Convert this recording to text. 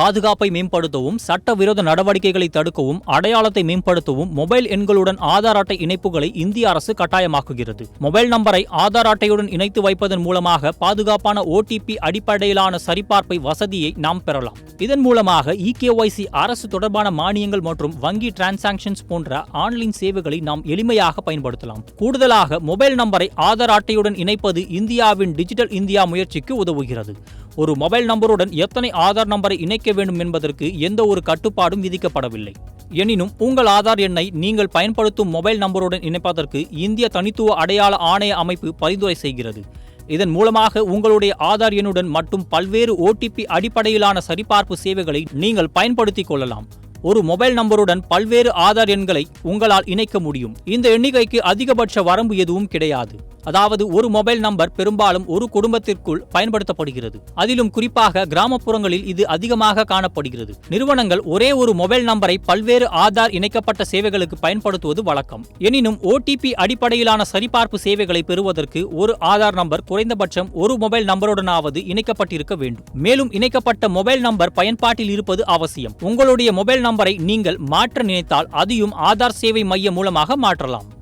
பாதுகாப்பை மேம்படுத்தவும், சட்டவிரோத நடவடிக்கைகளை தடுக்கவும், அடையாளத்தை மேம்படுத்தவும் மொபைல் எண்களுடன் ஆதார் அட்டை இணைப்புகளை இந்திய அரசு கட்டாயமாக்குகிறது. மொபைல் நம்பரை ஆதார் அட்டையுடன் இணைத்து வைப்பதன் மூலமாக பாதுகாப்பான OTP அடிப்படையிலான சரிபார்ப்பை வசதியை நாம் பெறலாம். இதன் மூலமாக eKYC, அரசு தொடர்பான மானியங்கள் மற்றும் வங்கி டிரான்சாக்ஷன்ஸ் போன்ற ஆன்லைன் சேவைகளை நாம் எளிமையாக பயன்படுத்தலாம். கூடுதலாக மொபைல் நம்பரை ஆதார் அட்டையுடன் இணைப்பது இந்தியாவின் டிஜிட்டல் இந்தியா முயற்சிக்கு உதவுகிறது. ஒரு மொபைல் நம்பருடன் எத்தனை ஆதார் நம்பரை இணைக்க வேண்டும் என்பதற்கு எந்த ஒரு கட்டுப்பாடும் விதிக்கப்படவில்லை. எனினும் உங்கள் ஆதார் எண்ணை நீங்கள் பயன்படுத்தும் மொபைல் நம்பருடன் இணைப்பதற்கு இந்திய தனித்துவ அடையாள ஆணைய அமைப்பு பரிந்துரை செய்கிறது. இதன் மூலமாக உங்களுடைய ஆதார் எண்ணுடன் மற்றும் பல்வேறு OTP அடிப்படையிலான சரிபார்ப்பு சேவைகளை நீங்கள் பயன்படுத்திக் கொள்ளலாம். ஒரு மொபைல் நம்பருடன் பல்வேறு ஆதார் எண்களை உங்களால் இணைக்க முடியும். இந்த எண்ணிக்கைக்கு அதிகபட்ச வரம்பு எதுவும் கிடையாது. அதாவது ஒரு மொபைல் நம்பர் பெரும்பாலும் ஒரு குடும்பத்திற்குள் பயன்படுத்தப்படுகிறது. அதிலும் குறிப்பாக கிராமப்புறங்களில் இது அதிகமாக காணப்படுகிறது. நிறுவனங்கள் ஒரே ஒரு மொபைல் நம்பரை பல்வேறு ஆதார் இணைக்கப்பட்ட சேவைகளுக்கு பயன்படுத்துவது வழக்கம். எனினும் OTP அடிப்படையிலான சரிபார்ப்பு சேவைகளை பெறுவதற்கு ஒரு ஆதார் நம்பர் குறைந்தபட்சம் ஒரு மொபைல் நம்பருடனாவது இணைக்கப்பட்டிருக்க வேண்டும். மேலும் இணைக்கப்பட்ட மொபைல் நம்பர் பயன்பாட்டில் இருப்பது அவசியம். உங்களுடைய மொபைல் நம்பரை நீங்கள் மாற்ற நினைத்தால் அதையும் ஆதார் சேவை மையம் மூலமாக மாற்றலாம்.